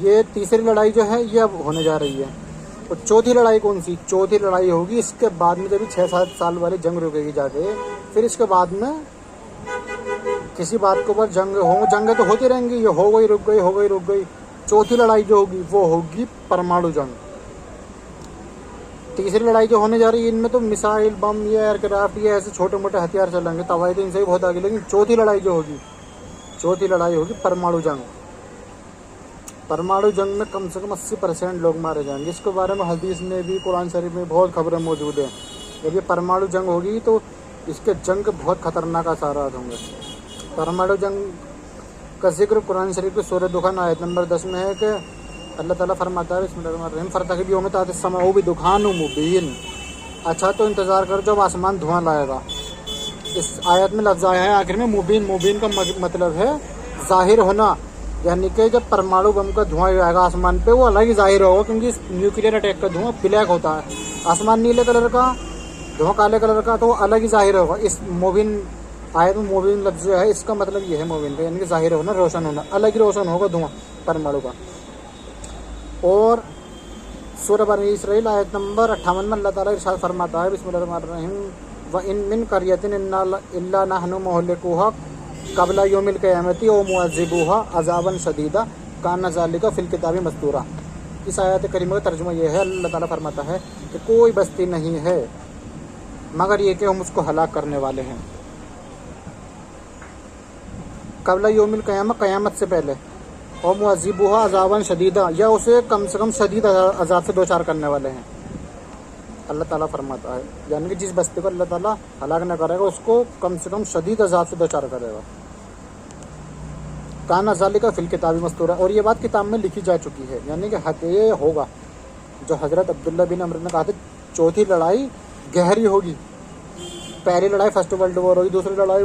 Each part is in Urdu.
یہ تیسری لڑائی جو ہے یہ اب ہونے جا رہی ہے. اور چوتھی لڑائی کون سی؟ چوتھی لڑائی ہوگی اس کے بعد میں جب 6-7 سال والی جنگ رکے گی جا کے، پھر اس کے بعد میں کسی بات کے اوپر جنگیں تو ہوتی رہیں گی، یہ ہو گئی رک گئی، ہو گئی رک گئی. چوتھی لڑائی جو ہوگی وہ ہوگی پرمانو جنگ. تیسری لڑائی جو ہونے جا رہی ہے ان میں تو میسائل، بم، یہ ایئر کرافٹ، یہ ایسے چھوٹے موٹے ہتھیار چلیں گے، تباہی تو ان سے بھی بہت آگے. لیکن چوتھی لڑائی جو ہوگی، چوتھی لڑائی ہوگی پرمانو جنگ. پرمانو جنگ میں کم سے کم 80% لوگ مارے جائیں گے. اس کے بارے میں حدیث میں بھی، قرآن شریف میں بہت خبریں موجود ہیں. جب یہ پرمانو جنگ ہوگی تو اس کے جنگ کے بہت خطرناک اثرات ہوں گے. پرمانو جنگ کا ذکر قرآن شریف کی سورہ دخان آیت نمبر 10 میں ہے کہ اللہ تعالیٰ فرماتا ہے بسم اللہ الرحمن الرحیم فرتقب یوم تأتی السماء بدخان مبین. اچھا تو انتظار کرو جب آسمان دھواں لائے گا. اس آیت میں لفظ آیا ہے آخر میں مبین. مبین کا مطلب ہے ظاہر ہونا، یعنی کہ جب پرمانو بم کا دھواں آئے گا آسمان پہ وہ الگ ہی ظاہر ہوگا، کیونکہ اس نیوکلیئر اٹیک کا دھواں بلیک ہوتا ہے. آسمان نیلے کلر کا، دھواں کالے کلر کا، تو وہ الگ ہی ظاہر ہوگا. اس مبین آیت میں مبین لفظ جو ہے اس کا مطلب یہ ہے مبین کا، یعنی کہ ظاہر ہونا، روشن ہونا، الگ ہی روشن ہوگا دھواں پرمانو کا. اور سورہ بنی اسرائیل آیت نمبر 58 میں اللہ تعالیٰ ارشاد فرماتا ہے بسم اللہ الرحمن الرحیم وَإِن مِّن قَرْيَةٍ إِلَّا نَحْنُ مُهْلِكُوهَا قَبْلَ يَوْمِ الْقِيَامَةِ أَوْ مُعَذِّبُوهَا عَذَابًا شَدِيدًا كَانَ ذَلِكَ فِي الْكِتَابِ مَسْطُورًا. اس آیت کریمہ کا ترجمہ یہ ہے، اللہ تعالیٰ فرماتا ہے کہ کوئی بستی نہیں ہے مگر یہ کہ ہم اس کو ہلاک کرنے والے ہیں قبل یوم القیامہ، قیامت سے پہلے، اور معذبوها عذابا شدیدا، یا اسے کم سے کم شدید عذاب سے دوچار کرنے والے ہیں. اللہ تعالیٰ فرماتا ہے یعنی کہ جس بستی کو اللہ تعالیٰ ہلاک نہ کرے گا اس کو کم سے کم شدید عذاب سے دوچار کرے گا. کان ذالک فی الکتاب مستورا، اور یہ بات کتاب میں لکھی جا چکی ہے، یعنی کہ یہ ہوگا جو حضرت عبداللہ بن عمر نے کہا تھا. چوتھی لڑائی گہری ہوگی. پہلی لڑائی فرسٹ ورلڈ وار ہوگی، دوسری لڑائی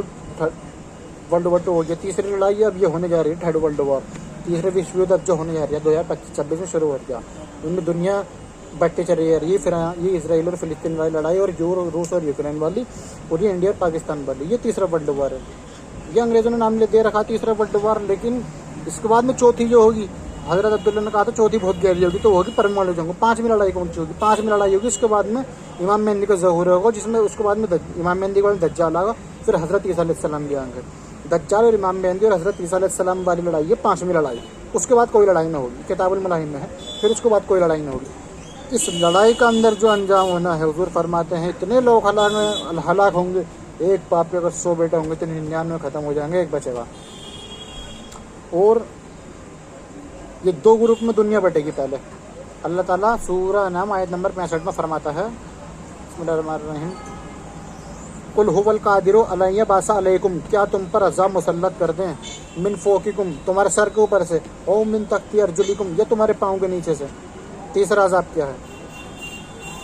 ورلڈ وار 2 ہوگی، تیسری لڑائی اب یہ ہونے جا رہی ہے تھرڈ ورلڈ وار. تیسرے وشو یدھ اب جو ہونے جا رہی ہے 2025-26 میں شروع ہو گیا. ان میں دنیا بٹے چلی جا رہی ہے. پھر یہ اسرائیل اور فلسطین والی لڑائی، اور روس اور یوکرین والی، اور یہ انڈیا اور پاکستان والی، یہ تیسرا ورلڈ وار ہے. یہ انگریزوں نے نام دے رکھا تیسرا ورلڈ وار. لیکن اس کے بعد میں چوتھی جو ہوگی، حضرت عبداللہ نے کہا تھا چوتھی بہت گہری ہوگی، تو ہوگی پرمانو جنگ. 5ویں لڑائی کون سی ہوگی؟ 5ویں لڑائی ہوگی اس کے بعد میں امام مہدی کا ظہور ہوگا، جس میں اس کے بعد میں امام مہدی کے بعد دجال آگا، پھر حضرت عیسیٰ علیہ السلام بھی آئیں گے. دجال اور امام مہدی اور حضرت عیسیٰ علیہ السلام والی لڑائی ہے 5ویں لڑائی. اس کے بعد کوئی لڑائی نہ ہوگی، کتاب الملاحم میں ہے. پھر اس کے بعد کوئی لڑائی نہ ہوگی. اس لڑائی کا اندر جو انجام ہونا ہے حضور فرماتے ہیں اتنے لوگ ہلاک ہوں گے. ایک باپ کے اگر 100 بیٹے ہوں گے تو 99 ختم ہو جائیں گے، ایک بچے گا. اور یہ 2 گروپ میں دنیا بٹے گی. پہلے اللہ تعالیٰ سورہ انعام آیت نمبر 65 میں فرماتا ہے بسم اللہ الرحمن الرحیم قل هو القادر علی یبعث علیکم، کیا تم پر عذاب مسلط کر دیں، من فوقکم، تمہارے سر کے اوپر سے، او من تحت ارجلکم، یا تمہارے پاؤں کے نیچے سے. تیسرا عذاب کیا ہے؟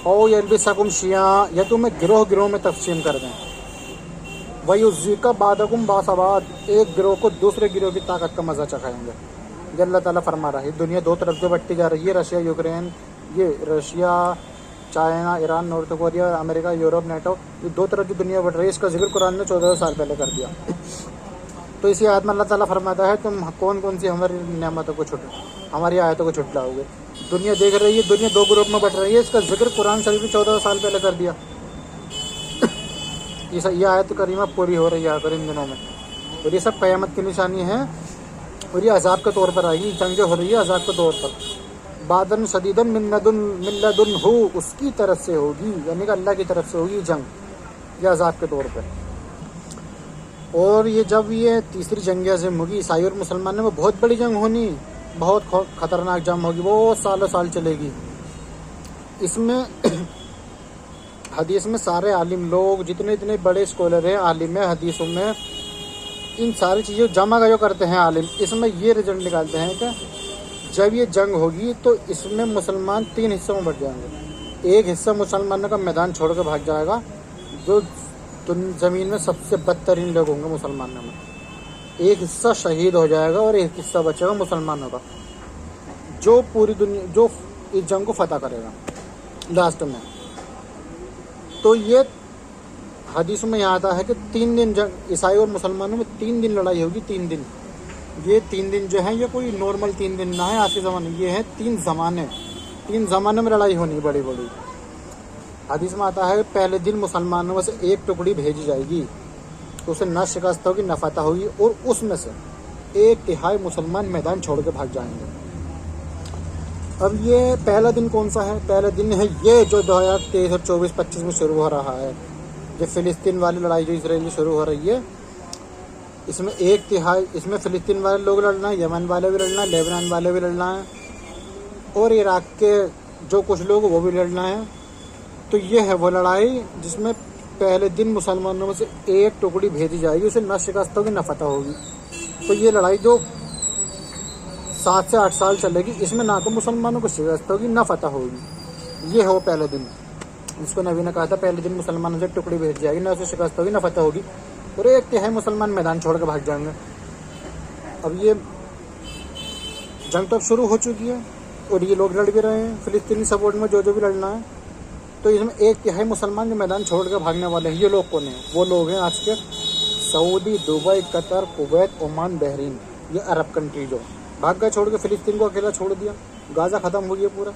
او یلبسکم شیعا، یا تمہیں گروہ گروہ میں تقسیم کر دیں. ویذیق بعضکم بعض بعض، ایک گروہ کو دوسرے گروہ کی طاقت کا مزہ چکھائیں گے. یہ اللہ تعالیٰ فرما رہا ہے. دنیا 2 طرف جو بٹتی جا رہی ہے، رشیا یوکرین، یہ Russia, China, Iran, North Korea, امریکہ، یورپ، نیٹو، یہ 2 طرف جو دنیا بٹ رہی ہے، اس کا ذکر قرآن نے 14 سال پہلے کر دیا. تو اسی آیت میں اللہ تعالیٰ فرماتا ہے تم کون کون سی ہماری نعمتوں کو ہماری آیتوں کو چھٹلاؤ گے. دنیا دیکھ رہی ہے، دنیا 2 گروپ میں بٹ رہی ہے، اس کا ذکر قرآن شریف نے 14 سال پہلے کر دیا. یہ آیت کریمہ پوری ہو رہی ہے آخر ان دنوں میں، اور یہ سب قیامت کی نشانی ہے، اور یہ عذاب کے طور پر آئے گی. جنگ جو ہو رہی ہے عذاب کے طور پر، بادن شدیدن من لدن ہو، اس کی طرف سے ہوگی، یعنی کہ اللہ کی طرف سے ہوگی جنگ، یہ عذاب کے طور پر. اور یہ جب یہ تیسری جنگ عظیم ہوگی عیسائی اور مسلمانوں میں بہت بڑی جنگ ہونی، بہت خطرناک جنگ ہوگی، وہ سالوں سال چلے گی. اس میں حدیث میں سارے عالم لوگ جتنے بڑے اسکالر ہیں عالم حدیثوں میں، ان ساری چیزوں جمع کا جو کرتے ہیں عالم، اس میں یہ رزلٹ نکالتے ہیں کہ جب یہ جنگ ہوگی تو اس میں مسلمان 3 حصوں میں بٹ جائیں گے. ایک حصہ مسلمانوں کا میدان چھوڑ کے بھاگ جائے گا، جو زمین میں سب سے بدترین لوگ ہوں گے مسلمانوں میں. ایک حصہ شہید ہو جائے گا اور ایک حصہ بچے گا مسلمانوں کا، جو پوری دنیا جو اس جنگ کو فتح کرے گا لاسٹ میں. تو یہ حدیث میں یہاں آتا ہے کہ 3 دن جنگ، عیسائی اور مسلمانوں میں 3 دن لڑائی ہوگی. 3 دن یہ 3 دن جو ہیں یہ کوئی نارمل 3 دن نہ ہے آج کے زمانے، یہ ہیں 3 زمانے، 3 زمانے میں لڑائی ہونی بڑی بڑی۔ حدیث میں آتا ہے پہلے دن مسلمانوں میں سے ایک ٹکڑی بھیجی جائے گی، تو اسے نہ شکست ہوگی نہ فتح ہوگی، اور اس میں سے 1/3 مسلمان میدان چھوڑ کے بھاگ جائیں گے۔ اب یہ پہلا دن کون سا ہے؟ پہلا دن ہے یہ جو 2023 اور 24-25 میں شروع ہو رہا ہے، جو فلسطین والی لڑائی جو اسرائیل شروع ہو رہی ہے، اس میں 1/3 اس میں فلسطین والے لوگ لڑنا ہے، یمن والے بھی لڑنا ہے، لیبنان والے بھی لڑنا ہے، اور عراق کے جو کچھ لوگ وہ بھی لڑنا ہے۔ تو یہ ہے وہ لڑائی جس میں پہلے دن مسلمانوں میں سے ایک ٹکڑی بھیجی جائے گی، اسے نہ شکست ہوگی نہ فتح ہوگی۔ تو یہ لڑائی جو 7 سے 8 سال چلے گی، اس میں نہ تو مسلمانوں کو شکست ہوگی نہ فتح ہوگی۔ یہ ہے وہ پہلے دن جس کو نبی نے کہا تھا پہلے دن مسلمانوں سے ٹکڑی بھیج جائے گی، نہ اسے شکست ہوگی نہ فتح ہوگی، اور 1/3 مسلمان میدان چھوڑ کے بھاگ جائیں گے۔ اب یہ جنگ تو اب شروع ہو چکی ہے، اور یہ لوگ لڑ بھی رہے ہیں فلسطینی سپورٹ میں جو بھی لڑنا ہے۔ تو اس میں 1/3 مسلمان جو میدان چھوڑ کے بھاگنے والے ہیں، یہ لوگ کون ہیں؟ وہ لوگ ہیں آج کے سعودی، دبئی، قطر، کویت، عمان، بحرین، یہ عرب کنٹری جو بھاگ گئے چھوڑ کے، فلسطین کو اکیلا چھوڑ دیا، غازہ ختم ہو گیا پورا،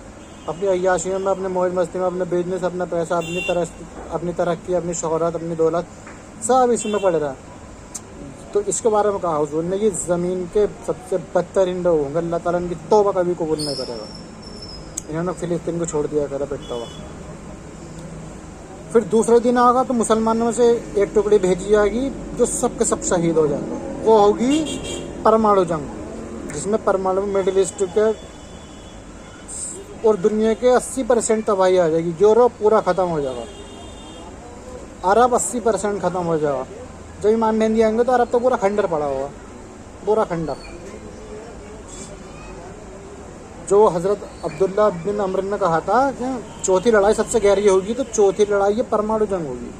اپنی عیاشیوں میں، اپنے موج مستی میں، اپنے بزنس، اپنا پیسہ، اپنی ترقی، اپنی شہرت، اپنی دولت سب اس میں پڑ رہا ہے۔ تو اس کے بارے میں کہا حضور نے یہ زمین کے سب سے بدترین لوگ ہوں گے، اللہ تعالیٰ ان کی توبہ کبھی قبول نہیں کرے گا۔ انہوں نے فلسطین کو چھوڑ دیا کرا پٹتا ہوا۔ پھر دوسرے دن آگا تو مسلمانوں میں سے ایک ٹکڑی بھیجی جائے گی جو سب کے سب شہید ہو جائیں گے، وہ ہوگی پرمانو جنگ، جس میں پرمانو مڈل ایسٹ کے اور دنیا کے 80% تباہی آ جائے گی۔ یورپ پورا ختم ہو جائے گا، عرب 80% ختم ہو جائے گا۔ جب امام مہدی آئیں گے تو عرب تو پورا کھنڈر پڑا ہوگا، پورا کھنڈر۔ جو حضرت عبداللہ بن عمر نے کہا تھا کہ چوتھی لڑائی سب سے گہری ہوگی، تو چوتھی لڑائی یہ پرمانو جنگ ہوگی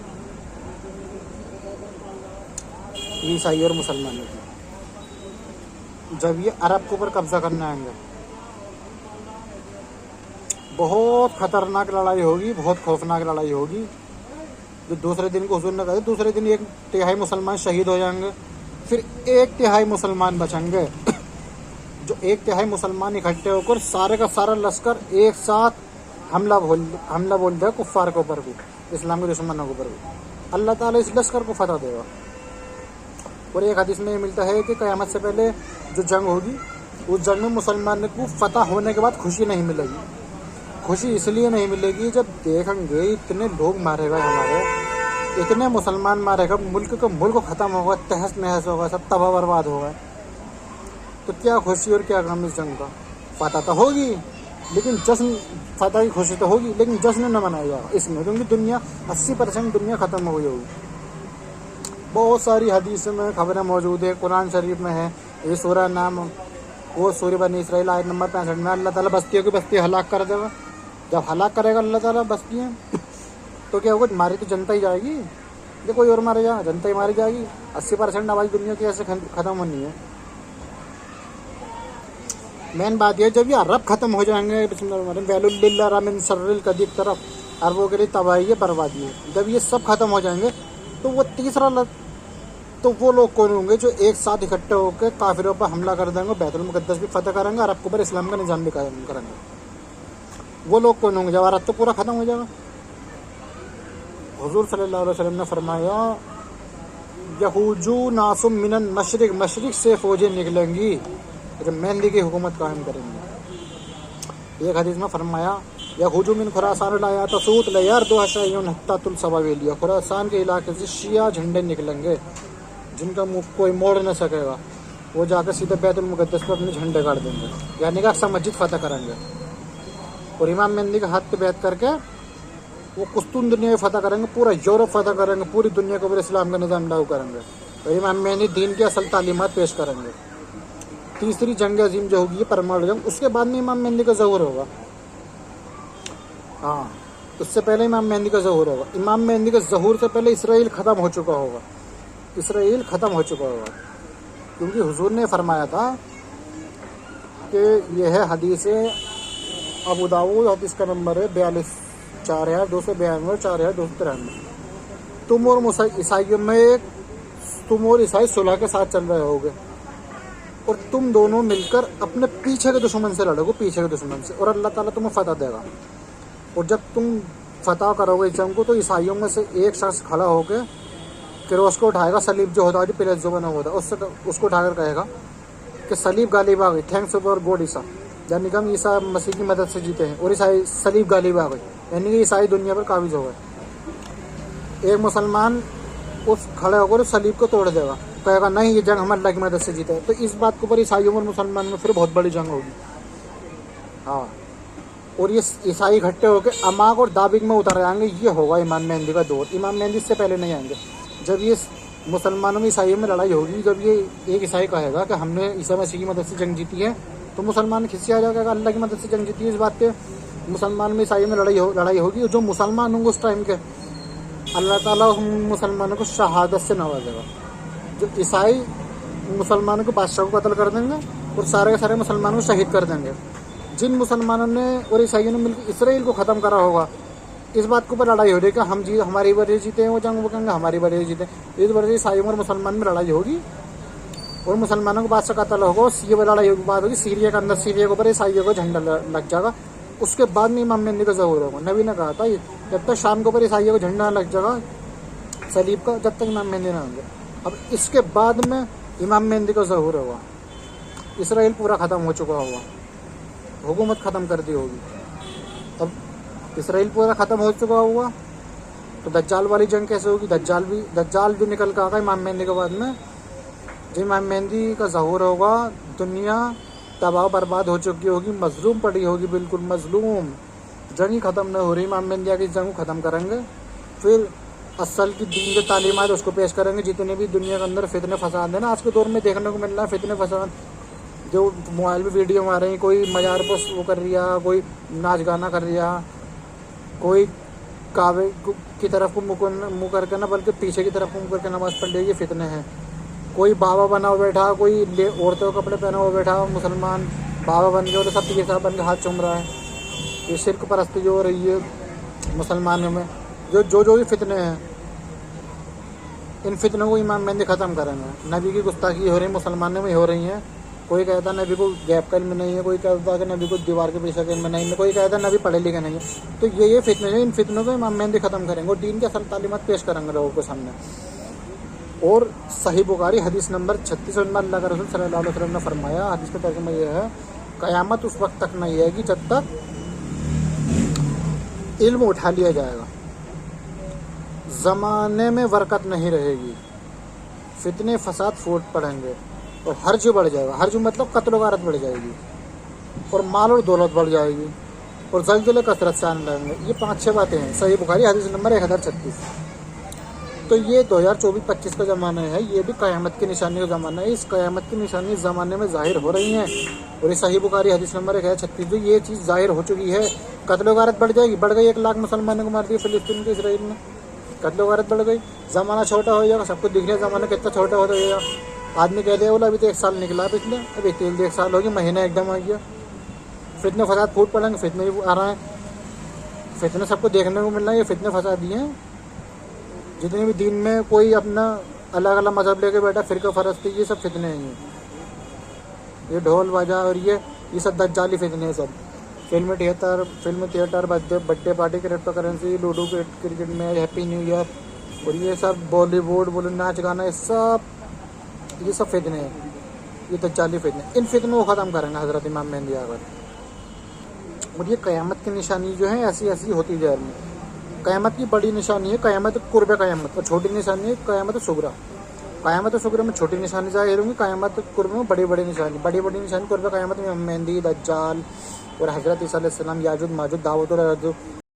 عیسائی اور مسلمانوں کی، جب یہ عرب کے اوپر قبضہ کرنے آئیں گے۔ بہت خطرناک لڑائی ہوگی، بہت خوفناک لڑائی ہوگی۔ جو دوسرے دن کو حضور نے کہا دوسرے دن 1/3 مسلمان شہید ہو جائیں گے، پھر 1/3 مسلمان بچیں گے۔ جو 1/3 مسلمان اکٹھے ہو کر سارے کا سارا لشکر ایک ساتھ حملہ بول دے کفار کے اوپر بھی، اسلام کے دشمنوں کے اوپر بھی، اللہ تعالیٰ اس لشکر کو فتح دے گا۔ اور ایک حدیث میں یہ ملتا ہے کہ قیامت سے پہلے جو جنگ ہوگی، اس جنگ میں مسلمان کو فتح ہونے کے بعد خوشی نہیں ملے گی۔ خوشی اس لیے نہیں ملے گی جب دیکھیں گے اتنے لوگ مارے گئے، ہمارے اتنے مسلمان مارے گئے، ملک ختم ہوگا، تہس نہس ہوگا، سب تباہ برباد ہوگا، تو کیا خوشی اور کیا غم اس جنگ کا؟ فتح تو ہوگی لیکن جشن، فتح کی خوشی تو ہوگی لیکن جشن نہ منایا جائے گا اس میں، کیونکہ دنیا 80% دنیا ختم ہو گئی ہوگی۔ بہت ساری حدیث میں خبریں موجود ہیں، قرآن شریف میں ہے۔ یہ سورہ نام، وہ سورہ بنی اسرائیل آیت نمبر 65 میں اللہ تعالیٰ بستیوں کی بستی ہلاک کر دے گا۔ جب ہلاک کرے گا اللہ تعالیٰ بستیاں، تو کیا ہوگا؟ ماری تو جنتا ہی جائے گی، یہ کوئی اور مارے جائے، جنتا ہی ماری جائے گی۔ 80% آبادی دنیا کی ایسے ختم ہونی ہے۔ مین بات یہ جب یہ عرب ختم ہو جائیں گے، بسم اللہ الرحمن الرحیم، ویل للعرب من شر القدیب، طرف عربوں کے لیے تباہی ہے، بربادی ہے۔ جب یہ سب ختم ہو جائیں گے تو وہ تیسرا تو وہ لوگ کون ہوں گے جو ایک ساتھ اکٹھے ہو کے کافروں پر حملہ کر دیں گے، بیت المقدس بھی فتح کریں گے، عرب کے اوپر اسلام کا نظام بھی قائم کریں گے۔ وہ لوگ کون ہوں گے جب عرب تو پورا ختم ہو جائے گا؟ حضور صلی اللہ علیہ وسلم نے فرمایا یخرج ناس من المشرق، مشرق سے فوجیں نکلیں گی جو مہندی کی حکومت قائم کریں گے۔ ایک حدیث میں فرمایا یخرج من خراسان لا تسوت لیرد شیء حتى تلصق ویلیہ، خراسان کے علاقے سے شیعہ جھنڈے نکلیں گے جن کا منہ کوئی موڑ نہ سکے گا، وہ جا کر سیدھے بیت المقدس پہ اپنے جھنڈے گاڑ دیں گے، یعنی کہ اقصی مسجد فتح کریں گے، اور امام مہدی کے ہاتھ پہ بیعت کر کے وہ قسطن دنیا فتح کریں گے، پورا یورپ فتح کریں گے، پوری دنیا کے اوپر اسلام کا نظام لاگو کریں گے، اور امام مہدی دین کی اصل تعلیمات پیش کریں گے۔ تیسری جنگ عظیم جو ہوگی یہ پرمانو جنگ، اس کے بعد میں امام مہدی کا ظہور ہوگا۔ ہاں، اس سے پہلے امام مہدی کا ظہور ہوگا۔ امام مہدی کے ظہور سے پہلے اسرائیل ختم ہو چکا ہوگا، اسرائیل ختم ہو چکا ہوگا، کیونکہ حضور نے فرمایا تھا کہ یہ ہے حدیث ابو داؤد، حدیث کا نمبر ہے 42,4292 اور 4293۔ تم اور عیسائیوں میں تم اور عیسائی صلح کے ساتھ چل رہے ہوگے، اور تم دونوں مل کر اپنے پیچھے کے دشمن سے لڑو گے, پیچھے کے دشمن سے, اور اللہ تعالیٰ تمہیں فتح دے گا. اور جب تم فتح کرو گے اس جنگ کو, تو عیسائیوں میں سے ایک شخص کھڑا ہو کے کروس کو اٹھائے گا, صلیب جو ہوتا ہے, جو پلس جو بنا ہوتا ہے, اس کو اٹھا کر کہے گا کہ صلیب غالب آ گئی, تھینکس فار گوڈ عیسیٰ, یعنی کہ ہم عیسیٰ مسیح کی مدد سے جیتے ہیں, اور عیسائی صلیب غالب آ گئی, یعنی کہ عیسائی دنیا پر قابض ہو گئے. ایک مسلمان اس کھڑے ہو کر اس صلیب کو توڑ دے گا, کہے گا نہیں یہ جنگ ہم اللہ کی مدد سے جیتے ہیں. تو اس بات کے اوپر عیسائیوں اور مسلمانوں میں پھر بہت بڑی جنگ ہوگی. ہاں, اور یہ عیسائی اکٹھے ہو کے اماق اور دابق میں اتر آئیں گے. یہ ہوگا امام مہدی کا دور. امام مہدی اس سے پہلے نہیں آئیں گے. جب یہ مسلمانوں میں عیسائیوں میں لڑائی ہوگی, جب یہ ایک عیسائی کہے گا کہ ہم نے عیسیٰ مسیح کی مدد سے جنگ جیتی ہے, تو مسلمان کھنسی آ جائے گا اللہ کی مدد سے جنگ جیتی ہے. اس بات پہ مسلمان میں عیسائیوں میں لڑائی ہوگی. جو مسلمان ہوں گے اس ٹائم کے, اللہ تعالیٰ مسلمانوں کو شہادت سے نوازے گا. جو عیسائی مسلمانوں کے بادشاہ کو قتل کر دیں گے اور سارے کے سارے مسلمانوں کو شہید کر دیں گے. جن مسلمانوں نے اور عیسائیوں نے مل کے اسرائیل کو ختم کرا ہوگا, اس بات کے اوپر لڑائی ہو رہی ہے کہ ہم ہماری وجہ جیتے ہیں وہ جنگ, وہ کہیں گے ہماری وجہ جیتے ہیں. اس وجہ سے عیسائیوں اور مسلمان میں لڑائی ہوگی, اور مسلمانوں کو بادشاہ قتل ہوگا. یہ لڑائی کی بات ہوگی سیریا کے اندر. سیریا کے اوپر عیسائیوں کو جھنڈا لگ جائے گا. اس کے بعد میں امام مہدی کا ظہور ہوگا. نبی نے کہا تھا جب تک شام کے اوپر عیسائیوں کو جھنڈا لگ جائے گا صلیب کا, جب تک امام مہدی نہ ہوں گے. اب اس کے بعد میں امام مہدی کا ظہور ہوگا. اسرائیل پورا ختم ہو چکا ہوگا, حکومت ختم کر دی ہوگی. اب اسرائیل پورا ختم ہو چکا ہوگا تو دجال والی جنگ کیسے ہوگی؟ دجال جو نکل کے آگا امام مہدی کے بعد میں, جب امام مہدی کا ظہور ہوگا دنیا تباہ برباد ہو چکی ہوگی, مظلوم پڑی ہوگی, بالکل مظلوم. جنگ ہی ختم نہ ہو رہی, امام مہدی کی جنگ کو ختم کریں گے. پھر اصل کی دین جو تعلیمات اس کو پیش کریں گے. جتنے بھی دنیا کے اندر فتنے فساد ہیں نا آج کے دور میں دیکھنے کو مل رہا ہے, فتنے فساد جو موبائل پہ ویڈیو مار رہے ہیں, کوئی مزار پر وہ کر رہا, کوئی ناچ گانا کر رہا, کوئی کعبے کی طرف کو منہ کر کے نہ بلکہ پیچھے کی طرف منہ کر کے نماز پڑھ رہی ہے. یہ فتنے ہیں. کوئی بابا بنا ہوا بیٹھا, کوئی عورتوں کے کپڑے پہنا ہوا بیٹھا, مسلمان بابا بن گیا, سب پیر صاحب بن کے ہاتھ چوم رہا ہے. یہ شرک پرستی جو ہو رہی ہے مسلمانوں میں, جو بھی فتنے ہیں, ان فتنوں کو امام مہدی ختم کریں گے. نبی کی گستاخی ہو رہی ہے مسلمانوں میں ہو رہی ہیں. کوئی کہتا نبی کو گیپ کا علم نہیں ہے, کوئی کہتا کہ نبی کو دیوار کے پیچھے کا علم نہیں ہے, کوئی کہتا نبی پڑھے لکھے نہیں ہے. تو یہ فتنے ہیں, ان فتنوں کو امام مہدی ختم کریں گے اور دین کے اصل تعلیمات پیش کریں گے لوگوں کے سامنے. اور صحیح بخاری حدیث نمبر 36 میں اللہ کے رسول صلی اللہ علیہ وسلم نے فرمایا, حدیث کا ترجمہ یہ ہے, قیامت اس وقت تک نہیں آئے گی جب تک علم اٹھا لیا جائے گا. زمانے میں برکت نہیں رہے گی, فتنے فساد پھوٹ پڑیں گے, اور حرج بڑھ جائے گا. حرج مطلب قتل و غارت بڑھ جائے گی, اور مال اور دولت بڑھ جائے گی, اور زلزلے کثرت سے آنے لگیں گے. یہ 5-6 باتیں ہیں. صحیح بخاری حدیث نمبر 1036. تو یہ 2024-25 کا زمانہ ہے, یہ بھی قیامت کی نشانی کا زمانہ ہے. اس قیامت کی نشانی اس زمانے میں ظاہر ہو رہی ہیں, اور یہ صحیح بخاری حدیث نمبر 1036 جو یہ چیز ظاہر ہو چکی ہے. قتل و غارت بڑھ جائے گی, بڑھ گئی. 1 لاکھ مسلمانوں کو مار دیا فلسطین کے اسرائیل میں, قتل و غارت بڑھ گئی. زمانہ چھوٹا ہو جائے گا, سب کو دکھ رہا ہے زمانہ کتنا چھوٹا ہو جائے گا. آدمی کہتے ہیں بولا ابھی تو 1 سال نکلا پچھلے, ابھی 1 سال ہو گیا, مہینہ ایک دم آ گیا. فتنے فساد پھوٹ پڑیں گے, فتنے بھی آ رہے ہیں, فتنے سب کو دیکھنے کو مل رہا ہے. یہ فتنے فساد دیے ہیں جتنے بھی دین میں کوئی اپنا الگ الگ مذہب لے کے بیٹھا, فرقہ پرستی, یہ سب فتنے ہیں. یہ ڈھول باجا اور یہ سب دجالی فتنے ہیں. سب film theatre birthday party, crypto currency, ludo, cricket match, happy new year, اور یہ سب بالی ووڈ ناچ گانا, یہ سب فتنے ہیں. یہ دجالی فتنے, ان فتنوں کو ختم کریں گے حضرت امام مہدی آ کر. اور یہ قیامت کی نشانی جو ہے ایسی ایسی ہوتی جا رہی ہے. قیامت کی بڑی نشانی ہے قیامت قرب قیامت, اور چھوٹی نشانی ہے قیامت صغریٰ. قیامت صغریٰ میں چھوٹی نشانی ظاہر ہوں گی, قیامت قرب میں بڑی نشانی. بڑی نشانی قرب قیامت میں امام مہدی, دجال اور حضرت عیسیٰ علیہ السلام, یاجوج ماجوج, دعوت